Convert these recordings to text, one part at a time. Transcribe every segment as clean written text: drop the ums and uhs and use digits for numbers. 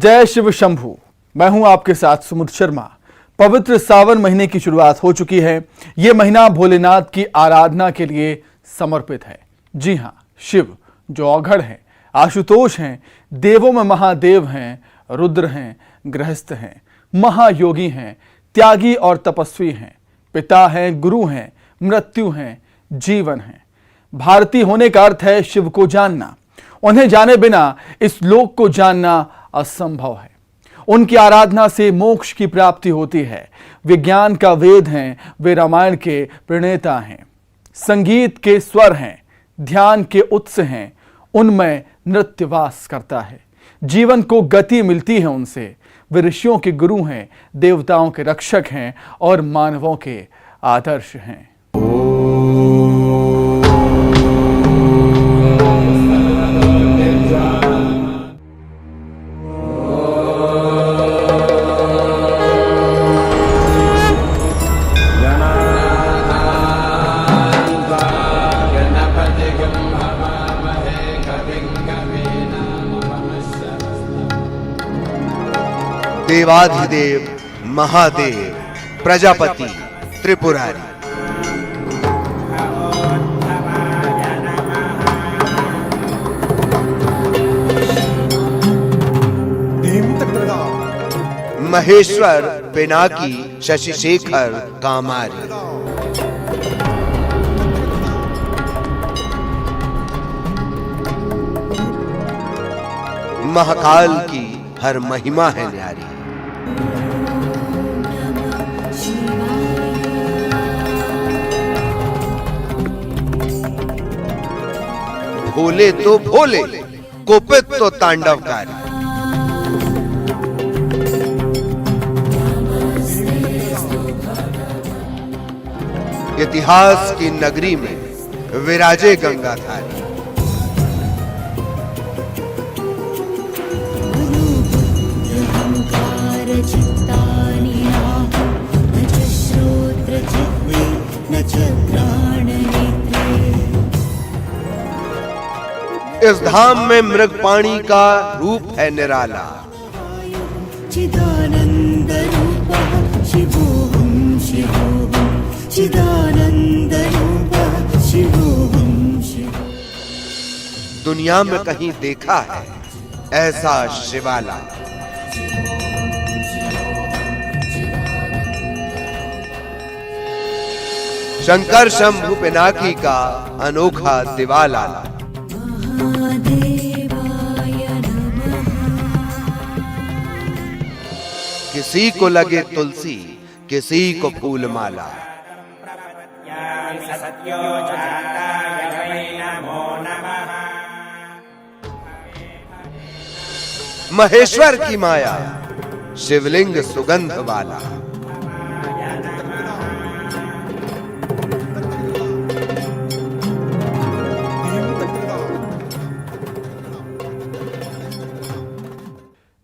जय शिव शंभू। मैं हूं आपके साथ सुमुद शर्मा। पवित्र सावन महीने की शुरुआत हो चुकी है। यह महीना भोलेनाथ की आराधना के लिए समर्पित है। जी हां, शिव जो औघड़ हैं, आशुतोष हैं, देवों में महादेव हैं, रुद्र हैं, गृहस्थ हैं, महायोगी हैं, त्यागी और तपस्वी हैं, पिता हैं, गुरु हैं, मृत्यु हैं, जीवन हैं। भारतीय होने का अर्थ है शिव को जानना। उन्हें जाने बिना इस लोक को जानना असंभव है। उनकी आराधना से मोक्ष की प्राप्ति होती है। विज्ञान का वेद हैं, वे रामायण के प्रणेता हैं, संगीत के स्वर हैं, ध्यान के उत्स हैं, उनमें नृत्य वास करता है। जीवन को गति मिलती है उनसे। वे ऋषियों के गुरु हैं, देवताओं के रक्षक हैं और मानवों के आदर्श हैं। देवाधिदेव महादेव प्रजापति त्रिपुरारी। महेश्वर पिनाकी शशिशेखर कामारी। महाकाल की हर महिमा है न्यारी। भोले तो भोले, कोपित तो तांडवकारी। इतिहास की नगरी में विराजे गंगाधारी। इस धाम में मृगपाणी का रूप है निराला। चिदानंद रूपः शिवोऽहं शिवोऽहं चिदानंद रूपः शिवोऽहं शिवोऽहं। दुनिया में कहीं देखा है ऐसा शिवाला। शंकर शंभु पिनाकी का अनोखा दिवालाला। किसी को लगे तुलसी, किसी को फूल माला। महेश्वर की माया, शिवलिंग सुगंध वाला।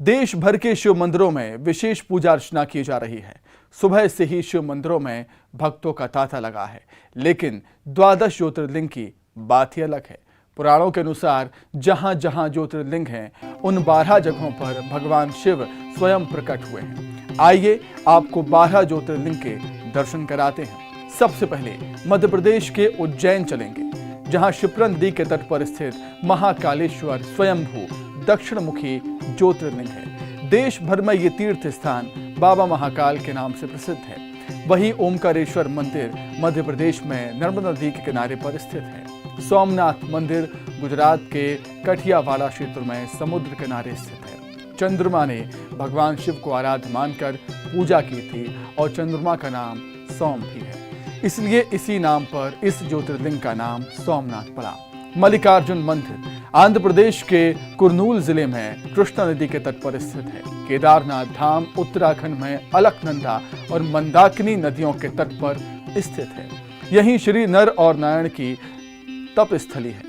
देश भर के शिव मंदिरों में विशेष पूजा अर्चना की जा रही है। सुबह से ही शिव मंदिरों में भक्तों का तांता लगा है। लेकिन 12 ज्योतिर्लिंग की बात ही अलग है। पुराणों के अनुसार जहां जहां ज्योतिर्लिंग हैं, उन 12 जगहों पर भगवान शिव स्वयं प्रकट हुए हैं। आइए आपको 12 ज्योतिर्लिंग के दर्शन कराते हैं। सबसे पहले मध्य प्रदेश के उज्जैन चलेंगे, जहां क्षिप्रा नदी के तट पर स्थित महाकालेश्वर स्वयंभू दक्षिणमुखी ज्योतिर्लिंग है। देश भर में ये तीर्थ स्थान बाबा महाकाल के नाम से प्रसिद्ध है। वहीं ओमकारेश्वर मंदिर मध्य प्रदेश में नर्मदा नदी के किनारे पर स्थित है। सोमनाथ मंदिर गुजरात के कठियावाड़ा क्षेत्र में समुद्र किनारे स्थित है। चंद्रमा ने भगवान शिव को आराध्य मानकर पूजा की थी और चंद्रमा का नाम सोम भी है, इसलिए इसी नाम पर इस ज्योतिर्लिंग का नाम सोमनाथ पड़ा। मल्लिकार्जुन मंदिर आंध्र प्रदेश के कुर्नूल जिले में कृष्णा नदी के तट पर स्थित है। केदारनाथ धाम उत्तराखंड में अलकनंदा और मंदाकिनी नदियों के तट पर स्थित है। यहीं श्री नर और नारायण की तप स्थली है।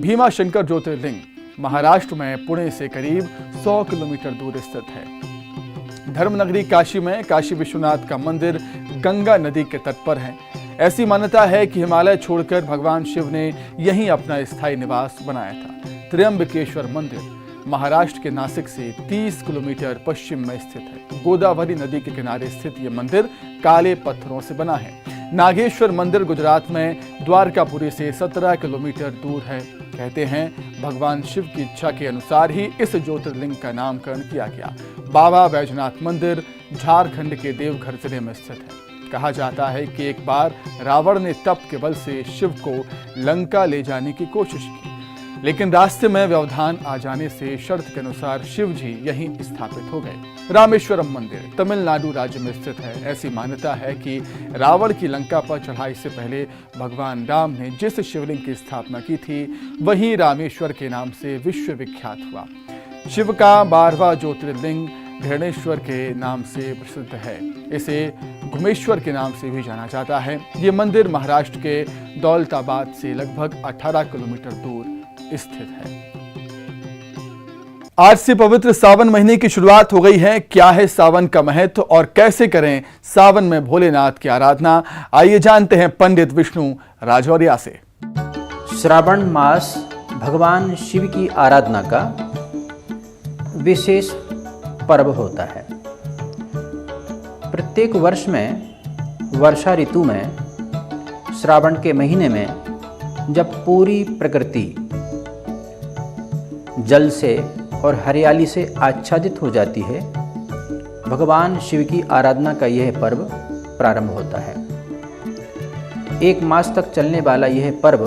भीमा शंकर ज्योतिर्लिंग महाराष्ट्र में पुणे से करीब 100 किलोमीटर दूर स्थित है। धर्मनगरी काशी में काशी विश्वनाथ का मंदिर गंगा नदी के तट पर है। ऐसी मान्यता है कि हिमालय छोड़कर भगवान शिव ने यहीं अपना स्थायी निवास बनाया था। त्र्यंबकेश्वर मंदिर महाराष्ट्र के नासिक से 30 किलोमीटर पश्चिम में स्थित है। गोदावरी नदी के किनारे स्थित यह मंदिर काले पत्थरों से बना है। नागेश्वर मंदिर गुजरात में द्वारकापुरी से 17 किलोमीटर दूर है। कहते हैं भगवान शिव की इच्छा के अनुसार ही इस ज्योतिर्लिंग का नामकरण किया गया। बाबा बैजनाथ मंदिर झारखंड के देवघर जिले में स्थित है। कहा जाता है कि एक बार रावण ने तप के बल से शिव को लंका ले जाने की कोशिश की, लेकिन रास्ते में व्यवधान आ जाने से शर्त के अनुसार शिव जी यहीं स्थापित हो गए। रामेश्वरम मंदिर तमिलनाडु राज्य में स्थित है। ऐसी मान्यता है कि रावण की लंका पर चढ़ाई से पहले भगवान राम ने जिस शिवलिंग की स्थापना की थी वही रामेश्वर के नाम से विश्व विख्यात हुआ। शिव का 12वां ज्योतिर्लिंग घृणेश्वर के नाम से प्रसिद्ध है। इसे घुमेश्वर के नाम से भी जाना जाता है। ये मंदिर महाराष्ट्र के दौलताबाद से लगभग 18 किलोमीटर दूर स्थित है। आज से पवित्र सावन महीने की शुरुआत हो गई है। क्या है सावन का महत्व और कैसे करें सावन में भोलेनाथ की आराधना, आइए जानते हैं पंडित विष्णु राजौरिया से। श्रावण मास भगवान शिव की आराधना का विशेष पर्व होता है। प्रत्येक वर्ष में वर्षा ऋतु में श्रावण के महीने में जब पूरी प्रकृति जल से और हरियाली से आच्छादित हो जाती है, भगवान शिव की आराधना का यह पर्व प्रारंभ होता है। 1 मास तक चलने वाला यह पर्व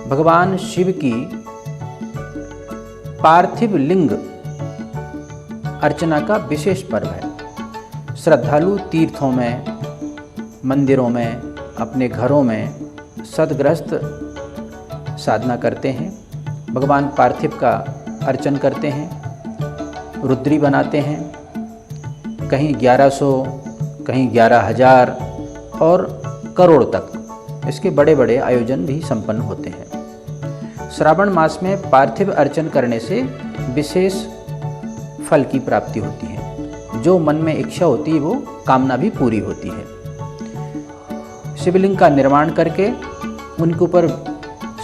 भगवान शिव की पार्थिव लिंग अर्चना का विशेष पर्व है। श्रद्धालु तीर्थों में, मंदिरों में, अपने घरों में सदगृहस्थ साधना करते हैं। भगवान पार्थिव का अर्चन करते हैं, रुद्री बनाते हैं। कहीं 1100, कहीं 11,000 और करोड़ तक इसके बड़े बड़े आयोजन भी संपन्न होते हैं। श्रावण मास में पार्थिव अर्चन करने से विशेष फल की प्राप्ति होती है। जो मन में इच्छा होती है वो कामना भी पूरी होती है। शिवलिंग का निर्माण करके उनके ऊपर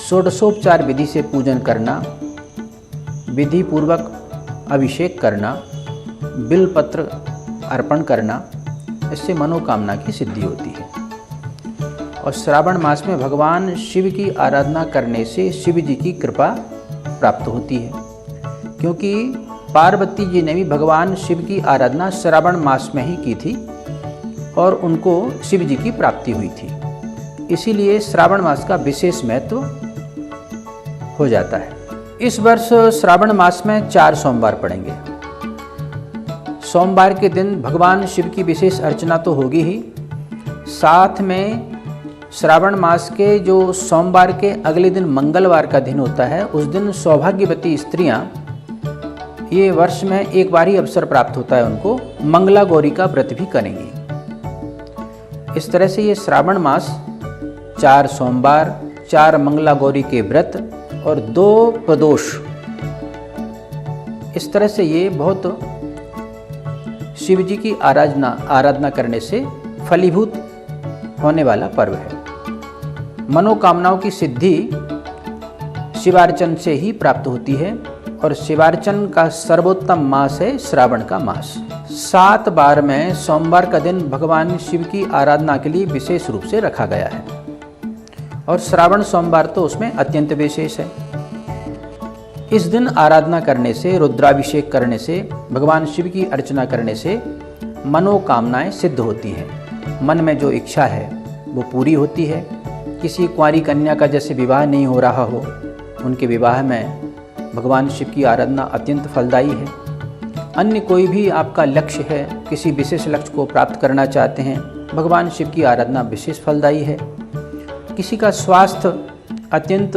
षोडशोपचार विधि से पूजन करना, विधि पूर्वक अभिषेक करना, बिलपत्र अर्पण करना, इससे मनोकामना की सिद्धि होती है। और श्रावण मास में भगवान शिव की आराधना करने से शिव जी की कृपा प्राप्त होती है, क्योंकि पार्वती जी ने भी भगवान शिव की आराधना श्रावण मास में ही की थी और उनको शिव जी की प्राप्ति हुई थी। इसीलिए श्रावण मास का विशेष महत्व हो जाता है। इस वर्ष श्रावण मास में 4 सोमवार पड़ेंगे। सोमवार के दिन भगवान शिव की विशेष अर्चना तो होगी ही, साथ में श्रावण मास के जो सोमवार के अगले दिन मंगलवार का दिन होता है, उस दिन सौभाग्यवती स्त्रियां, ये वर्ष में एक बार ही अवसर प्राप्त होता है उनको, मंगला गौरी का व्रत भी करेंगी। इस तरह से ये श्रावण मास 4 सोमवार, 4 मंगला गौरी के व्रत और 2 प्रदोष, इस तरह से ये बहुत शिव जी की आराधना करने से फलीभूत होने वाला पर्व है। मनोकामनाओं की सिद्धि शिवार्चन से ही प्राप्त होती है और शिवार्चन का सर्वोत्तम मास है श्रावण का मास। 7 बार में सोमवार का दिन भगवान शिव की आराधना के लिए विशेष रूप से रखा गया है और श्रावण सोमवार तो उसमें अत्यंत विशेष है। इस दिन आराधना करने से, रुद्राभिषेक करने से, भगवान शिव की अर्चना करने से मनोकामनाएं सिद्ध होती हैं। मन में जो इच्छा है वो पूरी होती है। किसी कुंवारी कन्या का जैसे विवाह नहीं हो रहा हो, उनके विवाह में भगवान शिव की आराधना अत्यंत फलदायी है। अन्य कोई भी आपका लक्ष्य है, किसी विशेष लक्ष्य को प्राप्त करना चाहते हैं, भगवान शिव की आराधना विशेष फलदायी है। किसी का स्वास्थ्य अत्यंत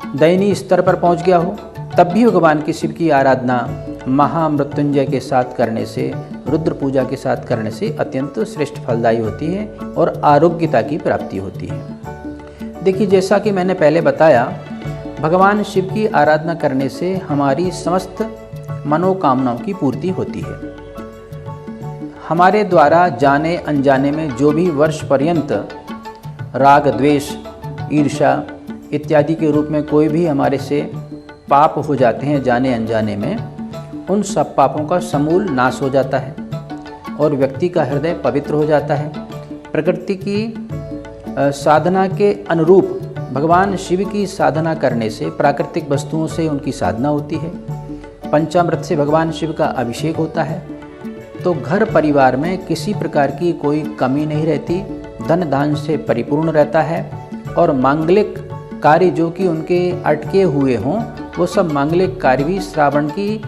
दयनीय स्तर पर पहुंच गया हो, तब भी भगवान की शिव की आराधना महामृत्युंजय के साथ करने से, रुद्र पूजा के साथ करने से अत्यंत श्रेष्ठ फलदायी होती है और आरोग्यता की प्राप्ति होती है। देखिए, जैसा कि मैंने पहले बताया, भगवान शिव की आराधना करने से हमारी समस्त मनोकामनाओं की पूर्ति होती है। हमारे द्वारा जाने अनजाने में जो भी वर्ष पर्यंत राग, द्वेष, ईर्ष्या इत्यादि के रूप में कोई भी हमारे से पाप हो जाते हैं जाने अनजाने में, उन सब पापों का समूल नाश हो जाता है और व्यक्ति का हृदय पवित्र हो जाता है। प्रकृति की साधना के अनुरूप भगवान शिव की साधना करने से प्राकृतिक वस्तुओं से उनकी साधना होती है। पंचामृत से भगवान शिव का अभिषेक होता है, तो घर परिवार में किसी प्रकार की कोई कमी नहीं रहती, धन धान्य से परिपूर्ण रहता है और मांगलिक कार्य जो कि उनके अटके हुए हों वो सब मांगलिक कार्य भी श्रावण की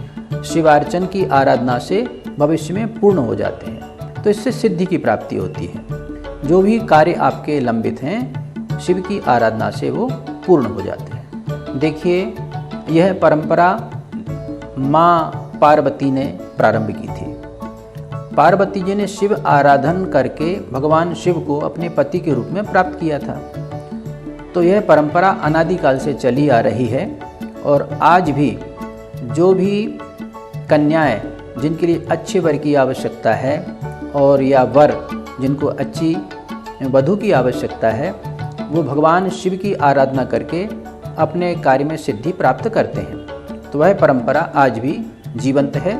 शिवार्चन की आराधना से भविष्य में पूर्ण हो जाते हैं। तो इससे सिद्धि की प्राप्ति होती है। जो भी कार्य आपके लंबित हैं शिव की आराधना से वो पूर्ण हो जाते हैं। देखिए, यह परंपरा माँ पार्वती ने प्रारंभ की थी। पार्वती जी ने शिव आराधन करके भगवान शिव को अपने पति के रूप में प्राप्त किया था। तो यह परंपरा अनादिकाल से चली आ रही है और आज भी जो भी कन्याएं जिनके लिए अच्छे वर की आवश्यकता है और या वर जिनको अच्छी वधू की आवश्यकता है, वो भगवान शिव की आराधना करके अपने कार्य में सिद्धि प्राप्त करते हैं। तो वह परंपरा आज भी जीवंत है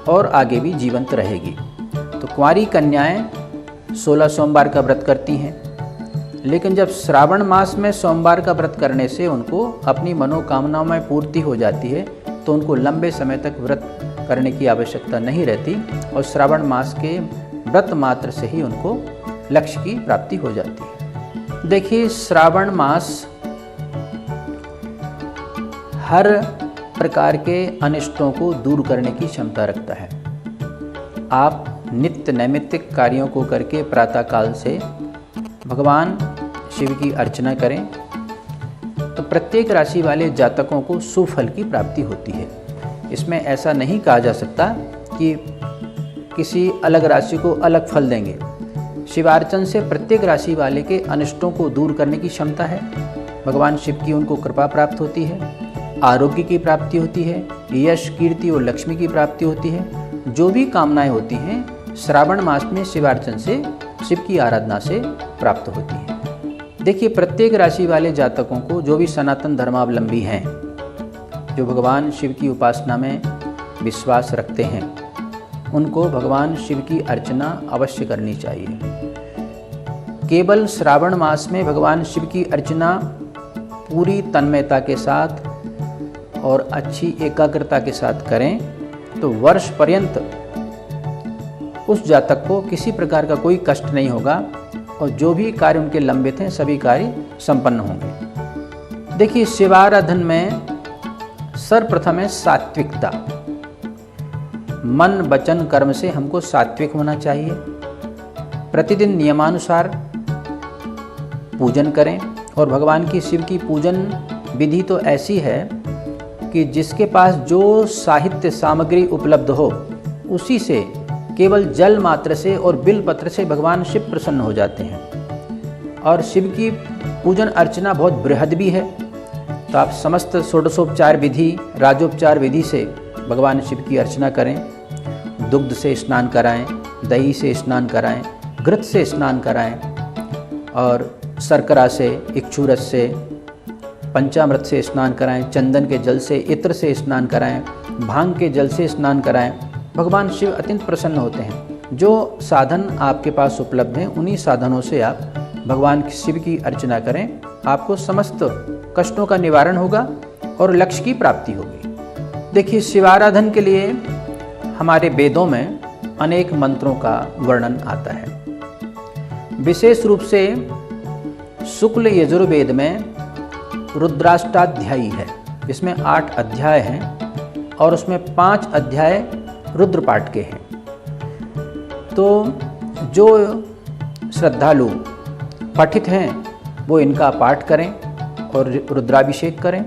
और आगे भी जीवंत रहेगी। तो कुंवारी कन्याएं 16 सोमवार का व्रत करती हैं, लेकिन जब श्रावण मास में सोमवार का व्रत करने से उनको अपनी मनोकामनाओं में पूर्ति हो जाती है, तो उनको लंबे समय तक व्रत करने की आवश्यकता नहीं रहती और श्रावण मास के व्रत मात्र से ही उनको लक्ष्य की प्राप्ति हो जाती है। देखिए, श्रावण मास हर प्रकार के अनिष्टों को दूर करने की क्षमता रखता है। आप नित्य नैमित्तिक कार्यों को करके प्रातःकाल से भगवान शिव की अर्चना करें तो प्रत्येक राशि वाले जातकों को सुफल की प्राप्ति होती है। इसमें ऐसा नहीं कहा जा सकता कि किसी अलग राशि को अलग फल देंगे। शिवार्चन से प्रत्येक राशि वाले के अनिष्टों को दूर करने की क्षमता है। भगवान शिव की उनको कृपा प्राप्त होती है, आरोग्य की प्राप्ति होती है, यश कीर्ति और लक्ष्मी की प्राप्ति होती है। जो भी कामनाएं होती हैं श्रावण मास में शिवार्चन से, शिव की आराधना से प्राप्त होती है। देखिए, प्रत्येक राशि वाले जातकों को जो भी सनातन धर्मावलंबी हैं, जो भगवान शिव की उपासना में विश्वास रखते हैं, उनको भगवान शिव की अर्चना अवश्य करनी चाहिए। केवल श्रावण मास में भगवान शिव की अर्चना पूरी तन्मयता के साथ और अच्छी एकाग्रता के साथ करें तो वर्ष पर्यंत उस जातक को किसी प्रकार का कोई कष्ट नहीं होगा और जो भी कार्य उनके लंबित हैं सभी कार्य संपन्न होंगे। देखिए, शिवाराधन में सर्वप्रथम है सात्विकता। मन वचन कर्म से हमको सात्विक होना चाहिए। प्रतिदिन नियमानुसार पूजन करें और भगवान की शिव की पूजन विधि तो ऐसी है कि जिसके पास जो साहित्य सामग्री उपलब्ध हो उसी से केवल जल मात्र से और बिल पत्र से भगवान शिव प्रसन्न हो जाते हैं। और शिव की पूजन अर्चना बहुत बृहद भी है, तो आप समस्त षोडशोपचार विधि, राजोपचार विधि से भगवान शिव की अर्चना करें। दुग्ध से स्नान कराएं, दही से स्नान कराएं, घृत से स्नान कराएं और शर्करा से, इक्षुरस से, पंचामृत से स्नान कराएं, चंदन के जल से, इत्र से स्नान कराएं, भांग के जल से स्नान कराएं। भगवान शिव अत्यंत प्रसन्न होते हैं। जो साधन आपके पास उपलब्ध हैं उन्हीं साधनों से आप भगवान शिव की अर्चना करें। आपको समस्त कष्टों का निवारण होगा और लक्ष्य की प्राप्ति होगी। देखिए, शिवाराधन के लिए हमारे वेदों में अनेक मंत्रों का वर्णन आता है। विशेष रूप से शुक्ल यजुर्वेद में रुद्राष्टाध्यायी है, जिसमें 8 अध्याय हैं और उसमें 5 अध्याय रुद्र पाठ के हैं। तो जो श्रद्धालु पठित हैं वो इनका पाठ करें और रुद्राभिषेक करें।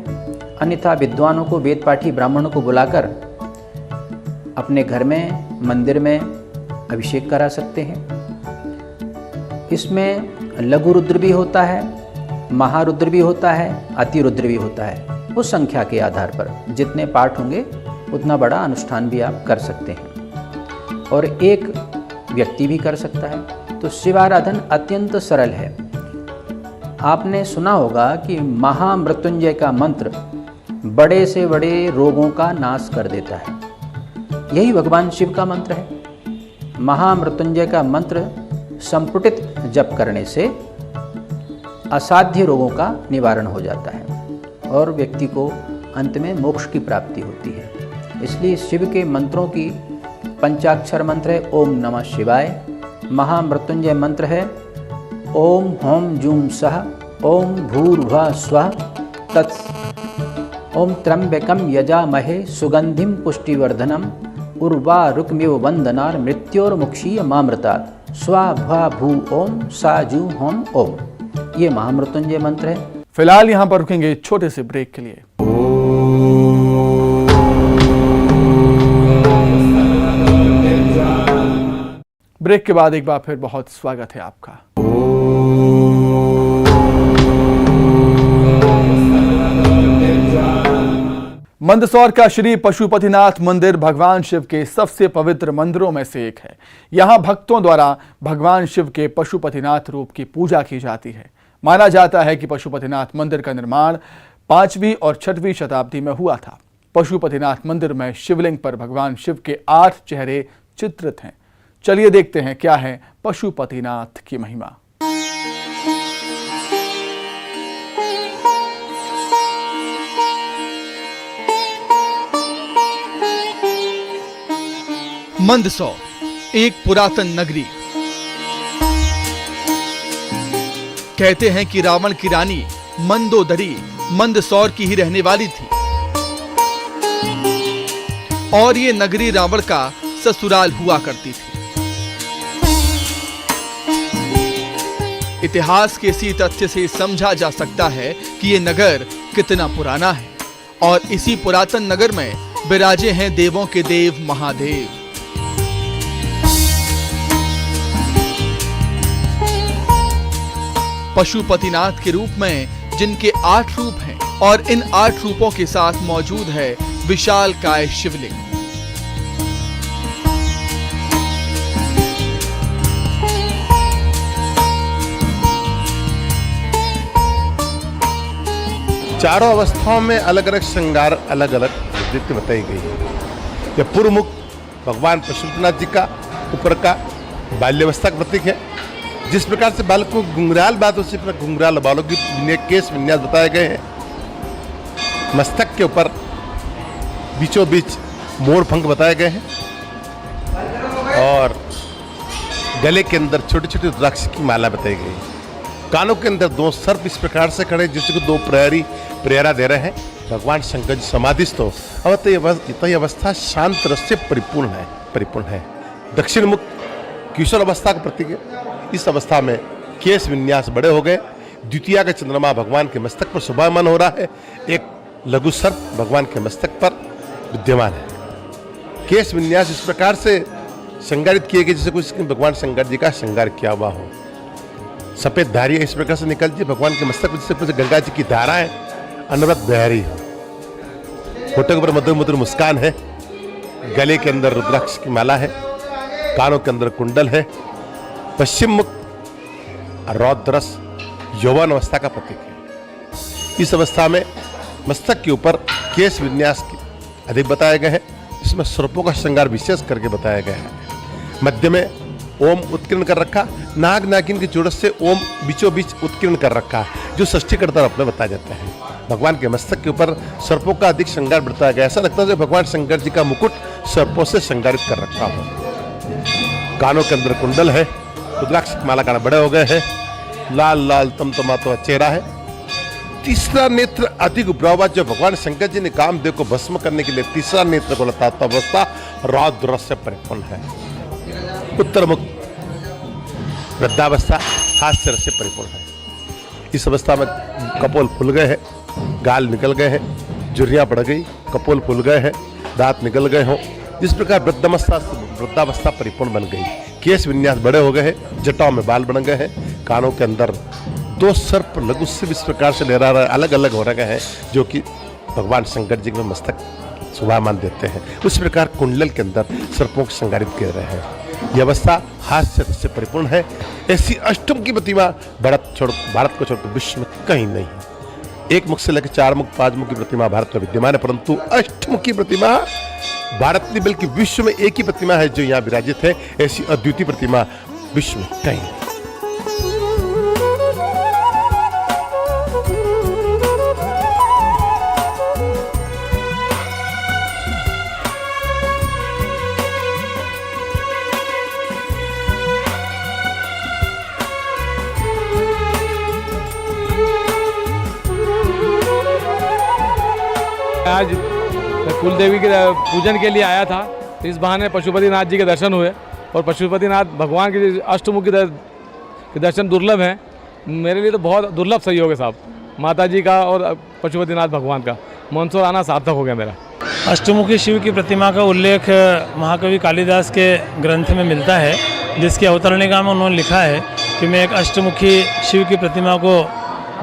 अन्यथा विद्वानों को, वेद पाठी ब्राह्मणों को बुलाकर अपने घर में, मंदिर में अभिषेक करा सकते हैं। इसमें लघु रुद्र भी होता है, महारुद्र भी होता है, अतिरुद्र भी होता है। उस संख्या के आधार पर जितने पाठ होंगे उतना बड़ा अनुष्ठान भी आप कर सकते हैं और एक व्यक्ति भी कर सकता है। तो शिवाराधन अत्यंत सरल है। आपने सुना होगा कि महामृत्युंजय का मंत्र बड़े से बड़े रोगों का नाश कर देता है। यही भगवान शिव का मंत्र है। महामृत्युंजय का मंत्र संपुटित जप करने से असाध्य रोगों का निवारण हो जाता है और व्यक्ति को अंत में मोक्ष की प्राप्ति होती है। इसलिए शिव के मंत्रों की पंचाक्षर मंत्र है ओम नमः शिवाय। महामृत्युंजय मंत्र है ओम ह्रौं जूं सः ओम भूर्भुवः स्वः तत्। ओम त्र्यंबकं यजामहे सुगंधिं पुष्टिवर्धनम् उर्वारुकमिव वंदनात् मृत्योर्मुक्षीय मामृतात् स्वाहा भू ओम साजू होम ओम। ये महामृत्युंजय मंत्र है। फिलहाल यहाँ पर रुकेंगे छोटे से ब्रेक के लिए। ब्रेक के बाद एक बार फिर बहुत स्वागत है आपका। मंदसौर का श्री पशुपतिनाथ मंदिर भगवान शिव के सबसे पवित्र मंदिरों में से एक है। यहाँ भक्तों द्वारा भगवान शिव के पशुपतिनाथ रूप की पूजा की जाती है। माना जाता है कि पशुपतिनाथ मंदिर का निर्माण 5वीं और 6वीं शताब्दी में हुआ था। पशुपतिनाथ मंदिर में शिवलिंग पर भगवान शिव के 8 चेहरे चित्रित हैं। चलिए देखते हैं क्या है पशुपतिनाथ की महिमा। मंदसौर एक पुरातन नगरी। कहते हैं कि रावण की रानी मंदोदरी मंदसौर की ही रहने वाली थी और ये नगरी रावण का ससुराल हुआ करती थी। इतिहास के इसी तथ्य से समझा जा सकता है कि ये नगर कितना पुराना है और इसी पुरातन नगर में विराजे हैं देवों के देव महादेव। पशुपतिनाथ के रूप में जिनके 8 रूप हैं और इन 8 रूपों के साथ मौजूद है विशालकाय शिवलिंग। चारों अवस्थाओं में अलग अलग श्रृंगार, अलग अलग विधि बताई गई है। यह पूर्व मुख भगवान पशुपतिनाथ जी का ऊपर का बाल्यावस्था का प्रतीक है। जिस प्रकार से बालक को घुंघराल बात उसी प्रकार घुंघराल बालों की केश विन्यास बताए गए हैं। मस्तक के ऊपर बीचों बीच मोर पंख बताए गए हैं और गले के अंदर छोटी छोटी रुद्राक्ष की माला बताई गई है। कानों के अंदर 2 सर्प इस प्रकार से खड़े जिसको 2 प्रहरी प्रेरणा दे रहे हैं। भगवान शंकर जी समाधिस्थ हो अवत अवस्था शांत रस से परिपूर्ण है। दक्षिण मुख किशोर अवस्था का प्रतीक है। इस अवस्था में केश विन्यास बड़े हो गए। द्वितीया का चंद्रमा भगवान के मस्तक पर शोभायमान हो रहा है। एक लघु सर्प भगवान के मस्तक पर विद्यमान है। केश विन्यास इस प्रकार से श्रृंगारित किए गए जैसे कुछ भगवान शंकर जी का श्रृंगार किया हुआ हो। सफेद धारियां इस प्रकार से निकलती है भगवान के मस्तक पर जैसे गंगा जी की धाराएं अनवरत बह रही हो। होठों के ऊपर मधुर मधुर मुस्कान है। गले के अंदर रुद्राक्ष की माला है। कानों के अंदर कुंडल है। पश्चिम मुख रौद्रस यौवन अवस्था का प्रतीक है। इस अवस्था में मस्तक के ऊपर केश विन्यास अधिक बताए गए हैं। इसमें सर्पों का श्रृंगार विशेष करके बताया गया है। मध्य में ओम उत्कीर्ण कर रखा। नाग नागिन की जुड़त से ओम बीचों बीच उत्कीर्ण कर रखा जो षष्ठीकर्ता रूप में बताया जाता है। भगवान के मस्तक के ऊपर सर्पों का अधिक श्रृंगार बताया गया। ऐसा लगता है कि भगवान शंकर जी का मुकुट सर्पों से श्रृंगारित कर रखा हो। कानों के अंदर कुंडल है। रुद्राक्ष माला कान बड़े हो गए हैं। लाल लाल तमतमाता चेहरा है। तीसरा नेत्र अधिक उभरा हुआ जो भगवान शंकर जी ने कामदेव को भस्म करने के लिए तीसरा नेत्र को लताता अवस्था रौद्र रस से परिपूर्ण है। उत्तर मुख वृद्धावस्था हास्य रस से परिपूर्ण है। इस अवस्था में कपोल फूल गए हैं, गाल निकल गए हैं, झुर्रियां बढ़ गई, कपोल फूल गए हैं, दांत निकल गए हों। जिस प्रकार वृद्धावस्था परिपूर्ण बन गई। केश विन्यास बड़े हो गए हैं। जटाओं में बाल बन गए हैं। कानों के अंदर 2 सर्प लघु से इस प्रकार से लहरा रहे अलग अलग हो रहे हैं जो कि भगवान शंकर जी के मस्तक शोभामान देते हैं। उस प्रकार कुंडल के अंदर सर्पों को श्रृंगारित कर रहे हैं। यह अवस्था हास्य से परिपूर्ण है। ऐसी अष्टम की प्रतिमा भारत को छोड़कर विश्व में कहीं नहीं है। एक मुख से लेकर 4 मुख 5 मुख की प्रतिमा भारत में विद्यमान है, परंतु अष्टमुखी प्रतिमा भारत नहीं बल्कि विश्व में एक ही प्रतिमा है जो यहाँ विराजित है। ऐसी अद्वितीय प्रतिमा विश्व में कहीं नहीं। आज कुल देवी के पूजन के लिए आया था, तो इस बहाने पशुपतिनाथ जी के दर्शन हुए और पशुपतिनाथ भगवान के अष्टमुखी के दर्शन दुर्लभ हैं। मेरे लिए तो बहुत दुर्लभ सहयोग है साहब, माता जी का और पशुपतिनाथ भगवान का। मंदसौर आना सार्थक हो गया मेरा। अष्टमुखी शिव की प्रतिमा का उल्लेख महाकवि कालिदास के ग्रंथ में मिलता है, जिसकी अवतरणिका में उन्होंने लिखा है कि मैं एक अष्टमुखी शिव की प्रतिमा को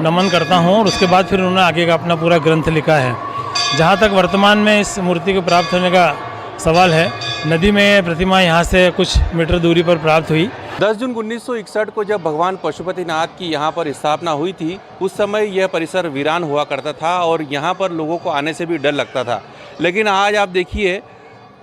नमन करता हूँ, और उसके बाद फिर उन्होंने आगे का अपना पूरा ग्रंथ लिखा है। जहाँ तक वर्तमान में इस मूर्ति को प्राप्त होने का सवाल है, नदी में प्रतिमा यहाँ से कुछ मीटर दूरी पर प्राप्त हुई। 10 जून 1961 को जब भगवान पशुपतिनाथ की यहाँ पर स्थापना हुई थी, उस समय यह परिसर वीरान हुआ करता था और यहाँ पर लोगों को आने से भी डर लगता था। लेकिन आज आप देखिए,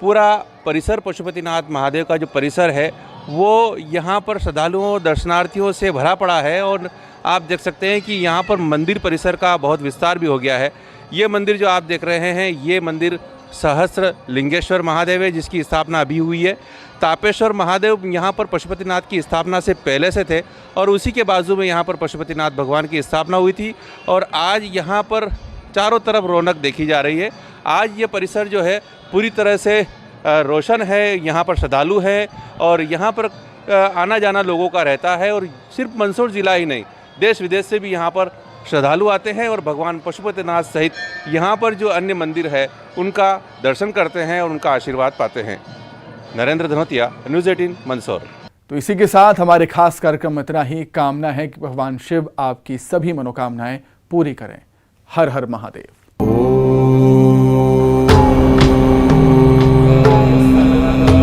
पूरा परिसर पशुपतिनाथ महादेव का जो परिसर है वो यहाँ पर श्रद्धालुओं दर्शनार्थियों से भरा पड़ा है। और आप देख सकते हैं कि यहाँ पर मंदिर परिसर का बहुत विस्तार भी हो गया है। ये मंदिर जो आप देख रहे हैं, ये मंदिर सहस्त्र लिंगेश्वर महादेव है, जिसकी स्थापना अभी हुई है। तापेश्वर महादेव यहाँ पर पशुपतिनाथ की स्थापना से पहले से थे और उसी के बाजू में यहाँ पर पशुपतिनाथ भगवान की स्थापना हुई थी। और आज यहाँ पर चारों तरफ रौनक देखी जा रही है। आज ये परिसर जो है पूरी तरह से रोशन है, यहाँ पर श्रद्धालु है और यहाँ पर आना जाना लोगों का रहता है। और सिर्फ मंदसौर ज़िला ही नहीं, देश विदेश से भी यहाँ पर श्रद्धालु आते हैं और भगवान पशुपतिनाथ सहित यहाँ पर जो अन्य मंदिर है उनका दर्शन करते हैं और उनका आशीर्वाद पाते हैं। नरेंद्र धनोतिया, न्यूज़ 18 मंदसौर। तो इसी के साथ हमारे खास कार्यक्रम में इतना ही। कामना है कि भगवान शिव आपकी सभी मनोकामनाएं पूरी करें। हर हर महादेव।